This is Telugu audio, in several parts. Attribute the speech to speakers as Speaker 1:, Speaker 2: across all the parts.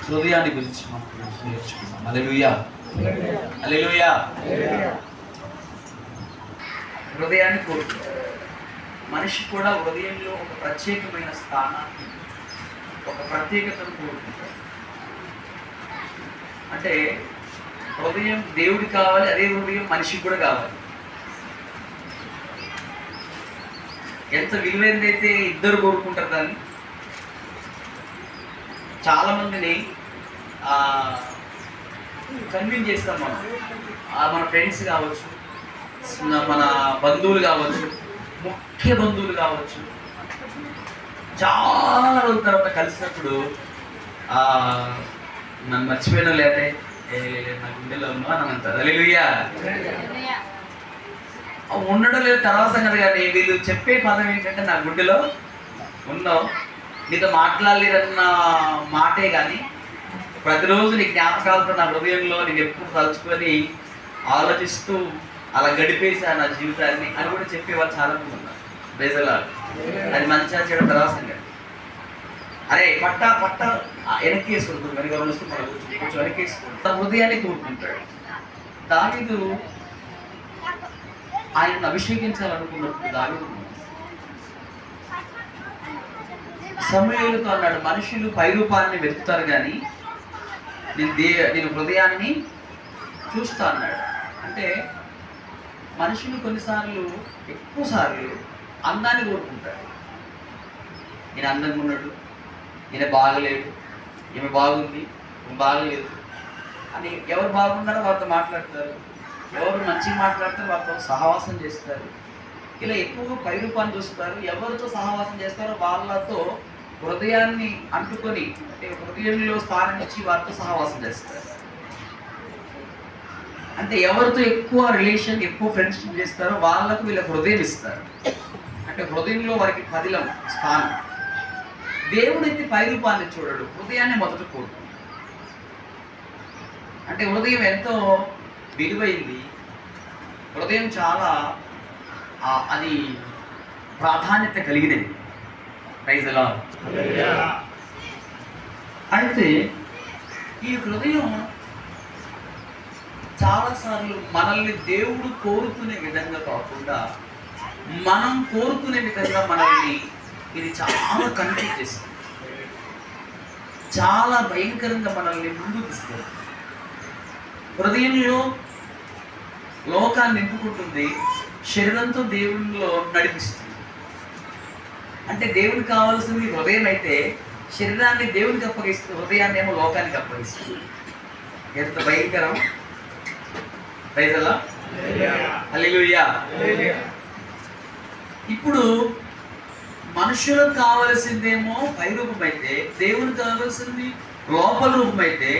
Speaker 1: హృదయాన్ని గురించి మనం నేర్చుకున్నాం. హల్లెలూయా, హల్లెలూయా. హృదయాన్ని కోరుకుంటాడు మనిషి కూడా. హృదయంలో ఒక ప్రత్యేకమైన స్థానాన్ని, ఒక ప్రత్యేకతను కోరుకుంటాడు. అంటే హృదయం దేవుడికి కావాలి, అదే హృదయం మనిషికి కూడా కావాలి. ఎంత విలువైనదైతే ఇద్దరు కోరుకుంటారు దాన్ని. చాలామందిని కన్విన్స్ చేస్తాం మనం. మన ఫ్రెండ్స్ కావచ్చు, మన బంధువులు కావచ్చు, ముఖ్య బంధువులు కావచ్చు. చాలా రోజుల తర్వాత కలిసినప్పుడు నన్ను మర్చిపోయినా లేదే నా గుండెలో ఉన్నా అని అంటారు. హల్లెలూయా. ఉండడం లేదు తర్వాత సంగతి, కానీ వీళ్ళు చెప్పే పదం ఏంటంటే నా గుండెలో ఉన్నావు, నీతో మాట్లాడలేదన్న మాటే. కానీ ప్రతిరోజు నీ జ్ఞాపకాలతో నా హృదయంలో నేను ఎప్పుడు తలుచుకొని ఆలోచిస్తూ అలా గడిపేసా నా జీవితాన్ని అని కూడా చెప్పేవాళ్ళు చాలా మంది ఉన్నారు. ప్రజలా అది మంచిగా చేయడం తర్వాత సంగతి. అరే పట్ట వెనక్కి వేసుకుంటుంది, వెనక వస్తూ మనం కొంచెం వెనక్కి వేసుకుంటాం. తన హృదయాన్ని కోరుకుంటాడు. దావీదు ఆయనను అభిషేకించాలనుకున్నప్పుడు దావీదు సమూయేలుతో అన్నాడు, మనుషులు పైరూపాన్ని వెతుకుతారు కానీ నేను హృదయాన్ని చూస్తా అన్నాడు. అంటే మనుషులు కొన్నిసార్లు, ఎక్కువసార్లు అందాన్ని కోరుకుంటాడు. ఈయన అందంగా ఉన్నాడు, ఈయన బాగలేడు, ఈమె బాగుంది, బాగలేదు అని ఎవరు బాగున్నారో వారితో మాట్లాడతారు, ఎవరు మంచిగా మాట్లాడతారో వారితో సహవాసం చేస్తారు. ఇలా ఎక్కువగా పైరూపాన్ని చూస్తారు. ఎవరితో సహవాసం చేస్తారో వాళ్ళతో హృదయాన్ని అంటుకొని, అంటే హృదయంలో స్థానం ఇచ్చి వారితో సహవాసం చేస్తారు. అంటే ఎవరితో ఎక్కువ రిలేషన్, ఎక్కువ ఫ్రెండ్షిప్ చేస్తారో వాళ్ళకు వీళ్ళ హృదయం ఇస్తారు. అంటే హృదయంలో వారికి పదిలం స్థానం. దేవుడైతే పైరూపాన్ని చూడడు, హృదయాన్ని మొదట కోరుకుంటాడు. అంటే హృదయం ఎంతో విలువైంది. హృదయం చాలా అది ప్రాధాన్యత కలిగినది. Praise the lord. అయితే ఈ హృదయం చాలాసార్లు మనల్ని దేవుడు కోరుకునే విధంగా కాకుండా మనం కోరుకునే విధంగా మనల్ని ఇది చాలా కన్ఫ్యూజ్ చేస్తుంది. చాలా భయంకరంగా మనల్ని ముందుకు తీసుకెళ్తుంది. హృదయంలో లోకాన్ని నింపుకుంటుంది, శరీరంతో దేవునిలో నడిపిస్తుంది. అంటే దేవునికి కావాల్సింది హృదయం అయితే శరీరాన్ని దేవునికి అప్పగిస్తుంది, హృదయాన్ని ఏమో లోకానికి అప్పగిస్తుంది. ఎంత భయంకరం. Praise the lord. హల్లెలూయా. ఇప్పుడు మనుషులకు కావలసిందేమో పైరూపం అయితే, దేవునికి కావలసింది లోపల రూపం అయితే,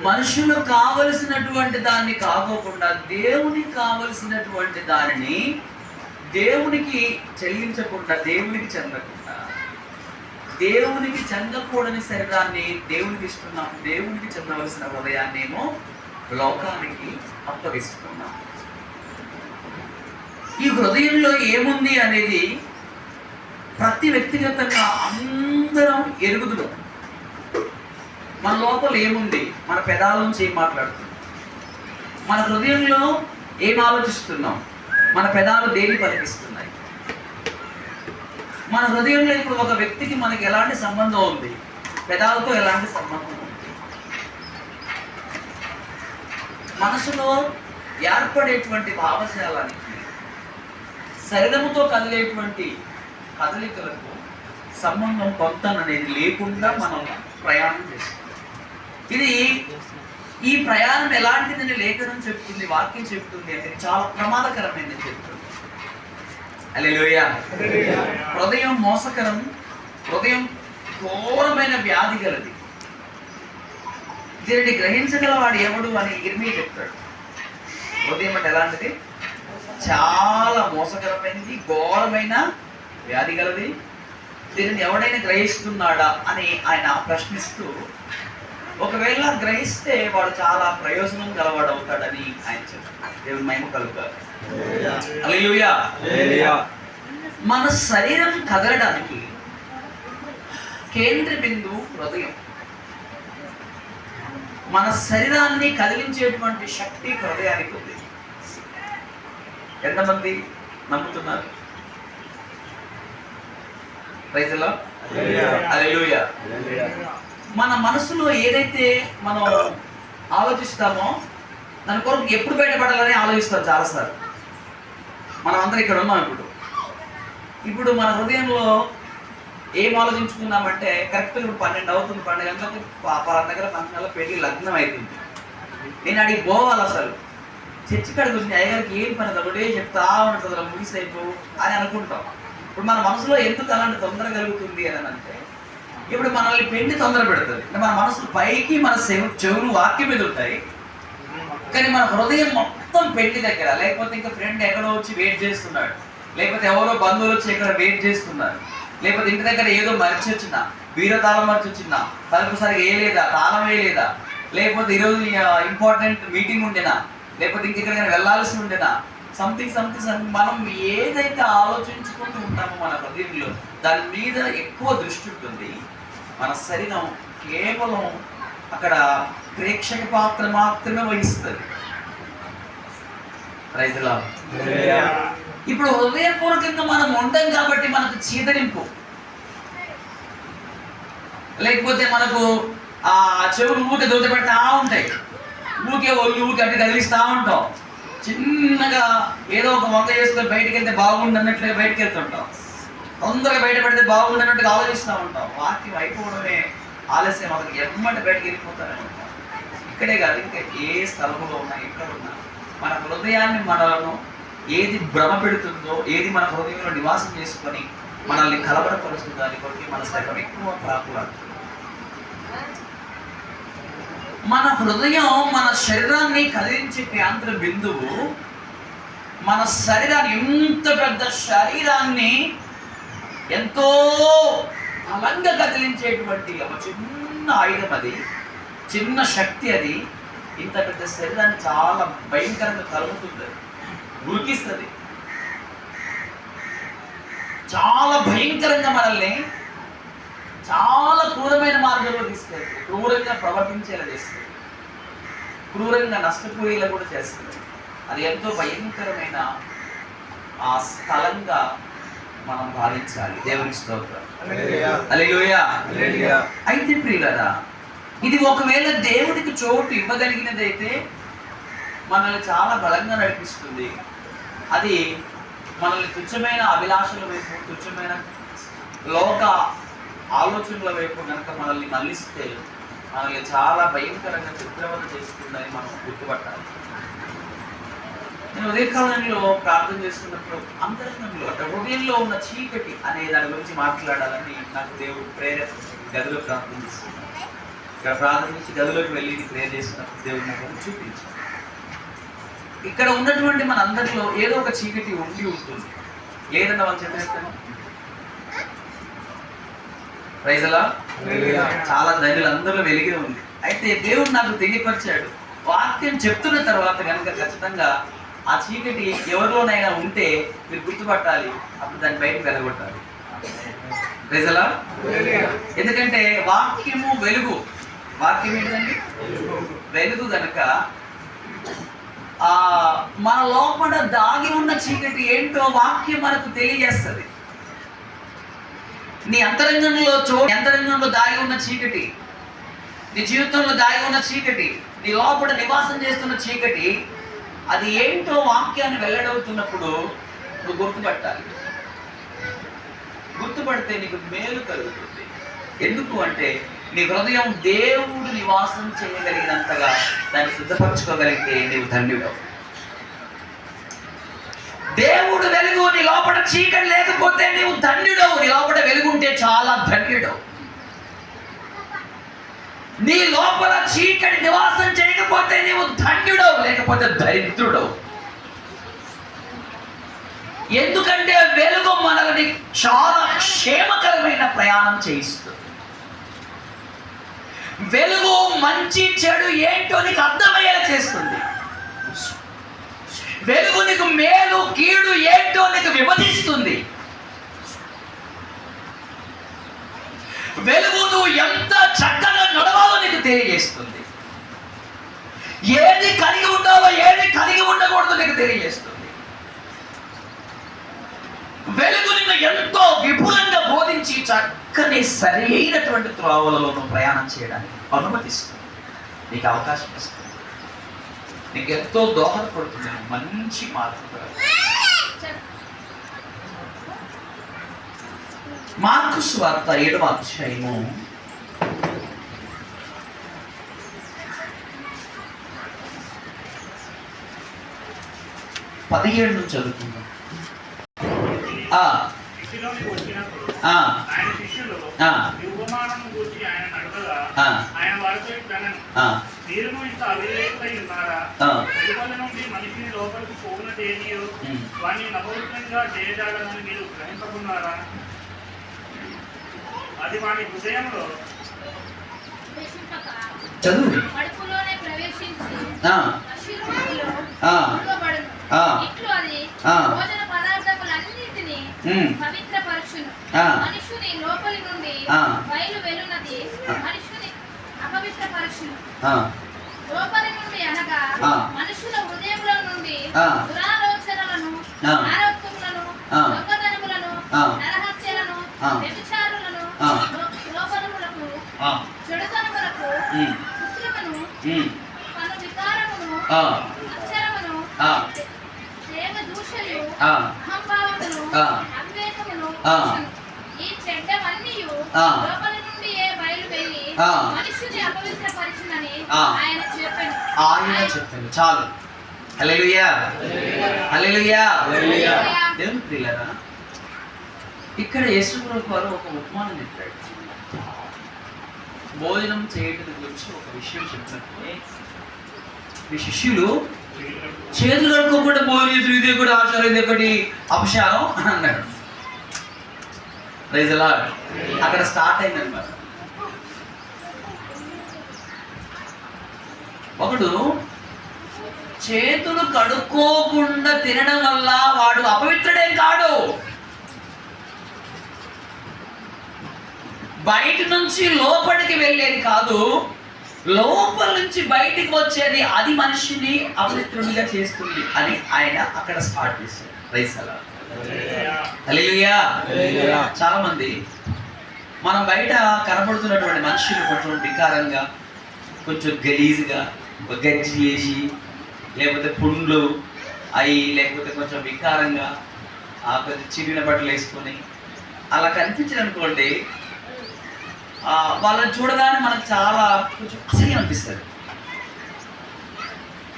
Speaker 1: మనుషులకు కావలసినటువంటి దాన్ని కాకోకుండా దేవునికి కావలసినటువంటి దానిని దేవునికి చెల్లించకుండా, దేవునికి చెందకుండా, దేవునికి చెందకూడని శరీరాన్ని దేవునికి ఇస్తున్నాం, దేవునికి చెందవలసిన హృదయాన్ని ఏమో లోకానికి అప్పగిస్తున్నాం. ఈ హృదయంలో ఏముంది అనేది ప్రతి వ్యక్తిగతంగా అందరం ఎరుగుతున్నాం. మన లోపల ఏముంది, మన పెదాల నుంచి ఏం మాట్లాడుతున్నాం, మన హృదయంలో ఏం ఆలోచిస్తున్నాం, మన పెదాలు దేని పలికిస్తున్నాయి. మన హృదయంలో ఇప్పుడు ఒక వ్యక్తికి మనకి ఎలాంటి సంబంధం ఉంది, పెదాలతో ఎలాంటి సంబంధం ఉంది. మనసులో ఏర్పడేటువంటి భావజాలానికి, శరీరముతో కదిలేటువంటి కదలికలకు సంబంధం కొంత అనేది లేకుండా మనం ప్రయాణం చేస్తాం. ఈ ప్రయాణం ఎలాంటిదని లేఖనం చెప్తుంది, వాక్యం చెప్తుంది అంటే చాలా ప్రమాదకరమైనది చెప్తుంది. హల్లెలూయా. హృదయం మోసకరం, హృదయం ఘోరమైన వ్యాధి గలది, దీనిని గ్రహించగలవాడు ఎవడు అని ఇర్మీ చెప్తాడు. హృదయం అంటే ఎలాంటిది? చాలా మోసకరమైనది, ఘోరమైన వ్యాధి గలది, దీనిని ఎవడైనా గ్రహిస్తున్నాడా అని ఆయన ప్రశ్నిస్తూ, ఒకవేళ గ్రహిస్తే వాడు చాలా ప్రయోజనం గలవాడు అవుతాడని ఆయన చెప్తాడు. దేవుని మహిమ కలుగుతాడు. హల్లెలూయా. మన శరీరం కదలడానికి కేంద్ర బిందువు హృదయం. మన శరీరాన్ని కదిలించేటువంటి శక్తి హృదయానికి ఉంది. ఎంతమంది నమ్ముతున్నారు? Praise the lord. హల్లెలూయా. మన మనసులో ఏదైతే మనం ఆలోచిస్తామో దాని కొరకు ఎప్పుడు బయటపడాలని ఆలోచిస్తాం చాలాసార్లు. మనం అందరం ఇక్కడ ఉన్నాం. ఇప్పుడు మన హృదయంలో ఏం ఆలోచించుకున్నామంటే కరెక్ట్గా ఇప్పుడు 12 అవుతుంది, 12 గంటలకు పలానా దగ్గర ఫంక్షన్లో పెళ్లి లగ్నం అవుతుంది. నేను అడిగి పోవాలి, అసలు చర్చి కాడికి వచ్చిన అయ్యగారికి ఏం పని ఒకటే చెప్తా ఉంటుంది, ముగిసైపో అని అనుకుంటాం. ఇప్పుడు మన మనసులో ఎందుకు అలాంటి తొందర కలుగుతుంది అని అంటే, ఇప్పుడు మనల్ని పెళ్లి తొందర పెడుతుంది. మన మనసు పైకి మన చెవులు వాక్యం మీద ఉంటాయి, కానీ మన హృదయం మొత్తం పెళ్లి దగ్గర, లేకపోతే ఇంకా ఫ్రెండ్ ఎక్కడో వచ్చి వెయిట్ చేస్తున్నాడు, లేకపోతే ఎవరో బంధువులు వచ్చి ఇక్కడ వెయిట్ చేస్తున్నారు, లేకపోతే ఇంటి దగ్గర ఏదో మర్చి వచ్చినా, బీరో తాళం మర్చి వచ్చినా, తలుపు సరిగా వేయలేదా, తాళం వేయలేదా, లేకపోతే ఈరోజు ఇంపార్టెంట్ మీటింగ్ ఉండేనా, లేకపోతే ఇంకెక్కడికైనా వెళ్ళాల్సి ఉండేనా, సంథింగ్ మనం ఏదైతే ఆలోచించుకుంటూ ఉంటామో మన హృదయంలో దాని మీద ఎక్కువ దృష్టి ఉంటుంది. మన శరీరం కేవలం అక్కడ ప్రేక్షక పాత్ర మాత్రమే వహిస్తుంది. Praise the lord. ఇప్పుడు హృదయపూర్వకంగా మనం ఉంటాం కాబట్టి మనకు చీదరింపు, లేకపోతే మనకు ఆ చెవులు ఊరికే దొరికి పెడతా ఉంటాయి, ఊరికే ఊరికి అంటే కదిలిస్తూ ఉంటాం. చిన్నగా ఏదో ఒక వంక చేసుకొని బయటకు వెళ్తే బాగుండు అన్నట్లుగా బయటకు వెళ్తుంటాం. తొందరగా బయట పెడితే బాగుండు అన్నట్టుగా ఆలోచిస్తూ ఉంటాం. వాక్యం అయిపోవడమే ఆలస్యం, అతనికి ఎమ్మటి బయటకు వెళ్ళిపోతారని ఉంటాం. ఇక్కడే కాదు, ఇంకా ఏ స్థలంలో ఉన్నా, ఎక్కడ ఉన్నా మన హృదయాన్ని మనలను ఏది భ్రమ పెడుతుందో, ఏది మన హృదయంలో నివాసం చేసుకొని మనల్ని కలవరపరుస్తుందో దాన్ని బట్టి మన శరీరం ఎక్కువ ప్రాకులాడుతుంది. మన హృదయం మన శరీరాన్ని కదిలించే కేంద్ర బిందువు. మన శరీరాన్ని, ఇంత పెద్ద శరీరాన్ని ఎంతో బలంగా కదిలించేటువంటి ఒక చిన్న ఆయుధం అది, చిన్న శక్తి అది. ఇంత పెద్ద శరీరాన్ని చాలా భయంకరంగా కలుగుతుంది, ఉరికిస్తుంది, చాలా భయంకరంగా మనల్ని చాలా క్రూరమైన మార్గంలో తీసుకెళ్తుంది, క్రూరంగా ప్రవర్తించేలా చేస్తుంది, క్రూరంగా నష్టపోయేలా కూడా చేస్తుంది. అది ఎంతో భయంకరమైన ఆ స్థలంగా మనం భావించాలి. దేవునికి స్తోత్రం. హల్లెలూయా. అయితే ప్రియులారా, ఇది ఒకవేళ దేవుడికి చోటు ఇవ్వగలిగినదైతే మనల్ని చాలా బలంగా నడిపిస్తుంది. అది మనల్ని తుచ్చమైన అభిలాషల వైపు, తుచ్చమైన లోక ఆలోచనల వైపు కనుక మనల్ని మళ్ళిస్తే మనల్ని చాలా భయంకరంగా చిత్రవద చేస్తుందని మనం గుర్తుపట్టాలి. నేను ఉదయకాలంలో ప్రార్థన చేస్తున్నప్పుడు అంతరంగంలో అంటే హృదయంలో ఉన్న చీకటి అనే దాని గురించి మాట్లాడాలని నాకు దేవుడు ప్రేరేప గదిలో ప్రార్థన చేస్తున్నాను. ఇక్కడ ప్రార్థన నుంచి గదిలోకి వెళ్ళి ప్రేర్ చేసినప్పుడు దేవుడు నాకు చూపించాడు. ఇక్కడ ఉన్నటువంటి మన అందరిలో ఏదో ఒక చీకటి ఉండి ఉంటుంది, లేదన్న వాళ్ళు చెప్పేస్తాను. Praise the lord. చాలా ధైర్యాలు అందరిలో వెలిగే ఉంది. అయితే దేవుడు నాకు తెలియపరిచాడు, వాక్యం చెప్తున్న తర్వాత కనుక ఖచ్చితంగా ఆ చీకటి ఎవరిలోనైనా ఉంటే మీరు గుర్తుపట్టాలి, అప్పుడు దాన్ని బయటకు వెళ్ళగొట్టాలి. Praise the lord. ఎందుకంటే వాక్యము వెలుగు. వాక్యం ఏంటండి? వెలుగు. కనుక మన లోపల దాగి ఉన్న చీకటి ఏంటో వాక్యం మనకు తెలియజేస్తుంది. నీ అంతరంగంలో దాగి ఉన్న చీకటి, నీ జీవితంలో దాగి ఉన్న చీకటి, నీ లోపల నివాసం చేస్తున్న చీకటి, అది ఏంటో వాక్యాన్ని వెల్లడవుతున్నప్పుడు నువ్వు గుర్తుపట్టాలి. గుర్తుపడితే నీకు మేలు కలుగుతుంది. ఎందుకు అంటే నీ హృదయం దేవుడు నివాసం చేయగలిగినంతగా దాన్ని సిద్ధపరచుకోగలిగితే నీవు ధన్యుడవు. దేవుడు వెలుగు, నీ లోపల చీకటి లేకపోతే నీవు ధన్యుడవు. నీ లోపల వెలుగుంటే చాలా ధన్యుడవు. నీ లోపల చీకటి నివాసం చేయకపోతే నీవు ధన్యుడవు, లేకపోతే దరిద్రుడవు. ఎందుకంటే వెలుగు మనల్ని చాలా క్షేమకరమైన ప్రయాణం చేయిస్తుంది. వెలుగు మంచి చెడు ఏంటో నీకు అర్థమయ్యేలా చేస్తుంది. వెలుగు నీకు మేలు కీడు ఏంటో నీకు విభజిస్తుంది. వెలుగు నువ్వు ఎంత చక్కగా నడవాలో నీకు తెలియజేస్తుంది. ఏది కలిగి ఉండాలో ఏది కలిగి ఉండకూడదు నీకు తెలియజేస్తుంది. వెలుగు నిన్ను ఎంతో విపులంగా బోధించి చక్కని సరి అయినటువంటి త్రోవలలో ప్రయాణం చేయడానికి అనుమతిస్తుంది, నీకు అవకాశం ఇస్తుంది, నీకు ఎంతో దోహదపడుతుంది, మంచి మార్పు. మార్కు సువార్త 7వ అధ్యాయము 17 నుంచి చదువుకుందాం.
Speaker 2: అది వాని హృదయంలో
Speaker 1: చదువు
Speaker 3: మనుషుని లోపలి నుండి బయలు వెలునది మనుషుని అపవిత్రపరచును. లోపలి నుండి అనగా మనుషుల హృదయంలో నుండి దురాలోచనలను, ఆరోగ్యములను, దొంగతనములను, నరహత్యలను, వ్యభిచారులను, లోపలములకు, చెడుతనములకు, కృత్రిమను, పను వికారమును, అక్షరమును, దేవదూషణలు, అహంభావమును, అవివేకమును, ఈ చెడ్డవన్నీయు లోపలి నుండి బయలు వెళ్ళి మనుషుని అపవిత్రపరచునని ఆయన చెప్పాను.
Speaker 1: చాలు. హల్లెలూయా, హల్లెలూయా. దేవుని ప్రియులారా, ఇక్కడ యేసుప్రభు వారు ఒక ఉపమానం చెప్పాడు. భోజనం చేయడం గురించి ఒక విషయం చెప్పినప్పుడు మీ శిష్యులు చేతులు కడుక్కోకుండా భోజనం చేసి ఇదే కూడా ఆచారం, ఇది ఒకటి అపశారం అని అన్నాడు. Praise the lord. అక్కడ స్టార్ట్ అయిందన్నమాట. ఒకడు చేతులు కడుక్కోకుండా తినడం వల్ల వాడు అపవిత్రుడేం కాడు. బయట నుంచి లోపలికి వెళ్ళేది కాదు, లోపల నుంచి బయటికి వచ్చేది, అది మనిషిని అపవిత్రుడిగా చేస్తుంది అని ఆయన అక్కడ స్టార్ట్ చేశారు. Praise the lord. హల్లెలూయా. చాలా మంది మనం బయట కనబడుతున్నటువంటి మనుషులు కొంచెం వికారంగా, కొంచెం గలీజ్గా, గజ్జి వేసి, లేకపోతే పుండ్లు అవి, లేకపోతే కొంచెం వికారంగా కొంచెం చిరిగిన బట్టలు వేసుకొని అలా కనిపించింది అనుకోండి, వాళ్ళని చూడగానే మనకు చాలా కొంచెం అసహ్యం అనిపిస్తుంది.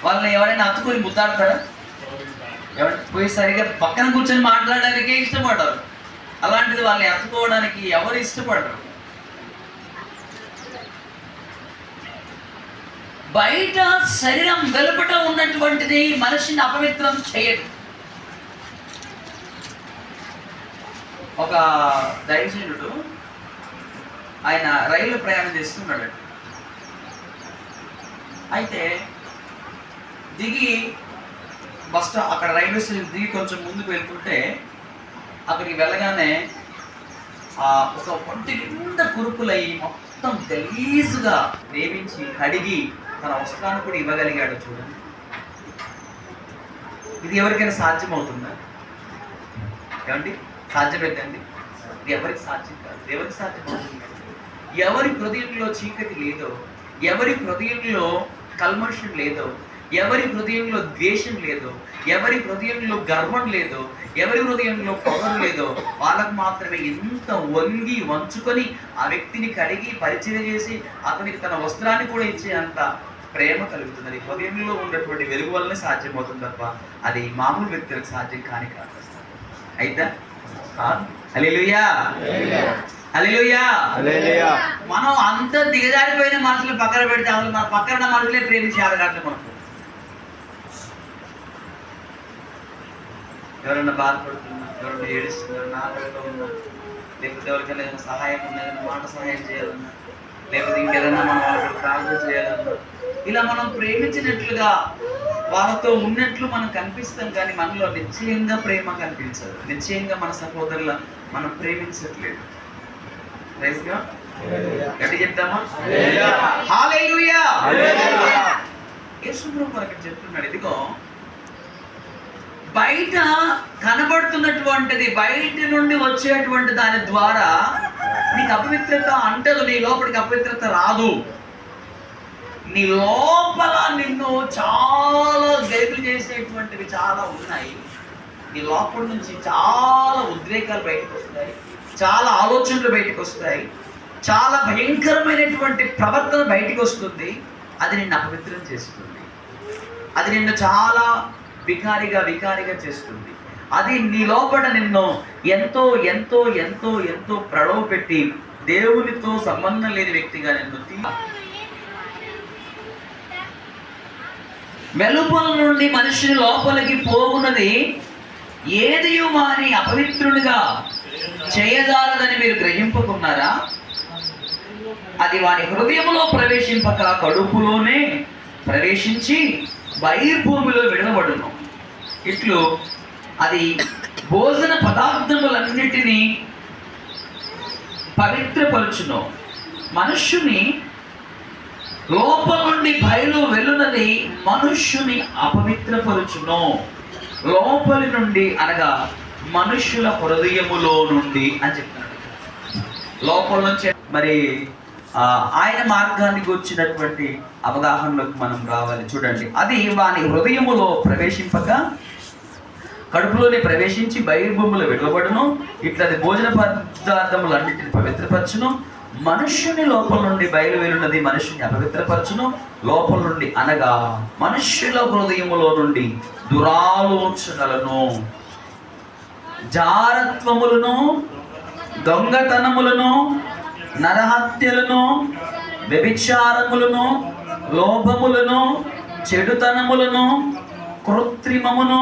Speaker 1: వాళ్ళని ఎవరైనా అత్తుకొని ముద్దాడతారా? ఎవరైనా పోయి సరిగా పక్కన కూర్చొని మాట్లాడడానికి ఇష్టపడరు. అలాంటిది వాళ్ళని అత్తుకోవడానికి ఎవరు ఇష్టపడరు. బయట శరీరం వెలుపట ఉన్నటువంటిది మనిషిని అపవిత్రం చేయదు. ఒక దైవజనుడు ఆయన రైలు ప్రయాణం చేస్తున్నాడు. అయితే దిగి బస్ స్టాప్ అక్కడ రైల్వే స్టేషన్ దిగి కొంచెం ముందుకు వెళ్తుంటే అక్కడికి వెళ్ళగానే ఒక ఒంటి నిండా కురుపులై మొత్తం గలీజుగా వేయించి కడిగి తన వస్త్రాన్ని కూడా ఇవ్వగలిగాడు. చూడండి, ఇది ఎవరికైనా సాధ్యమవుతుందా? ఏమండి, సాధ్యమేదండి? ఇది ఎవరికి సాధ్యం కాదు. ఎవరికి సాధ్యమవుతుంది? ఎవరి హృదయంలో చీకటి లేదో, ఎవరి హృదయంలో కల్మషం లేదో, ఎవరి హృదయంలో ద్వేషం లేదో, ఎవరి హృదయంలో గర్వం లేదో, ఎవరి హృదయంలో పొగరు లేదో, వాళ్ళకు మాత్రమే ఎంత వంగి వంచుకొని ఆ వ్యక్తిని కడిగి పరిచయం చేసి అతనికి తన వస్త్రాన్ని కూడా ఇచ్చే అంత ప్రేమ కలుగుతుంది. అది హృదయంలో ఉన్నటువంటి వెలుగు వల్లనే సాధ్యమవుతుంది తప్ప అది మామూలు వ్యక్తులకు సాధ్యం కాని కాదు. అయితే కాదు. హల్లెలూయా, హల్లెలూయా. మనం అంత దిగజారిపోయిన మనసులు పక్కన పెడితే అసలు మన పక్కన మనసులే ప్రేమించాలి కాదు. మనకు ఎవరైనా బాధపడుతున్నా, ఎవరైనా ఏడుస్తున్నారు, నా కడుపులో ఉన్నా, లేకపోతే ఎవరికైనా ఏదైనా సహాయం ఉన్నా, ఏదైనా మాట సహాయం చేయాలన్నా, లేకపోతే ఇంకేదైనా మనం వాళ్ళకి ప్రార్థన చేయాలన్నా, ఇలా మనం ప్రేమించినట్లుగా వాళ్ళతో ఉన్నట్లు మనం కనిపిస్తాం, కానీ మనలో నిశ్చయంగా ప్రేమ కనిపించదు. నిశ్చయంగా మన సహోదరుల మనం ప్రేమించట్లేదు. గట్టి చెప్తామా? హల్లెలూయా. యేసుప్రభు అక్కడ చెప్తున్నాడు, ఇదిగో బయట కనబడుతున్నటువంటిది, బయట నుండి వచ్చేటువంటి దాని ద్వారా నీకు అపవిత్రత అంటదు, నీ లోపలికి అపవిత్రత రాదు. నీ లోపల నిన్ను చాలా గైతులు చేసేటువంటివి చాలా ఉన్నాయి. నీ లోపల నుంచి చాలా ఉద్రేకాలు బయటకు వస్తాయి, చాలా ఆలోచనలు బయటకు వస్తాయి, చాలా భయంకరమైనటువంటి ప్రవర్తన బయటకు వస్తుంది. అది నిన్ను అపవిత్రం చేస్తుంది, అది నిన్ను చాలా వికారిగా చేస్తుంది. అది నీ లోపల నిన్ను ఎంతో ఎంతో ఎంతో ఎంతో ప్రలోభ పెట్టి దేవునితో సంబంధం లేని వ్యక్తిగా నిన్ను వెలుపల నుండి మనిషిని లోపలికి పోగున్నది ఏది వాని అపవిత్రునిగా చేయజాలదని మీరు గ్రహింపుకున్నారా? అది వాని హృదయంలో ప్రవేశింపక కడుపులోనే ప్రవేశించి బహిర్భూమిలో విడవబడును. ఇట్లు అది భోజన పదార్థములన్నిటినీ పవిత్రపరచును. మనుష్యుని లోపల నుండి బయలు వెళ్ళునది మనుష్యుని అపవిత్రపరచును. లోపలి నుండి అనగా మనుష్యుల హృదయములో నుండి అని చెప్తున్నాడు. లోపల నుంచి మరి ఆయన మార్గానికి వచ్చినటువంటి అవగాహనలోకి మనం రావాలి. చూడండి, అది వాని హృదయములో ప్రవేశింపక కడుపులోనే ప్రవేశించి బహిర్భూములో విడవబడును. ఇట్లది భోజన పదార్థములన్నిటిని పవిత్రపరచును. మనుష్యుని లోపల నుండి బయలు వెళ్ళున్నది మనుష్యుని అపవిత్రపరచును. లోపల నుండి అనగా మనుష్యుల హృదయములో నుండి దురాలోచనలను, జారత్వములను, దొంగతనములను, నరహత్యలను, వ్యభిచారములను, లోభములను, చెడుతనములను, కృత్రిమమును,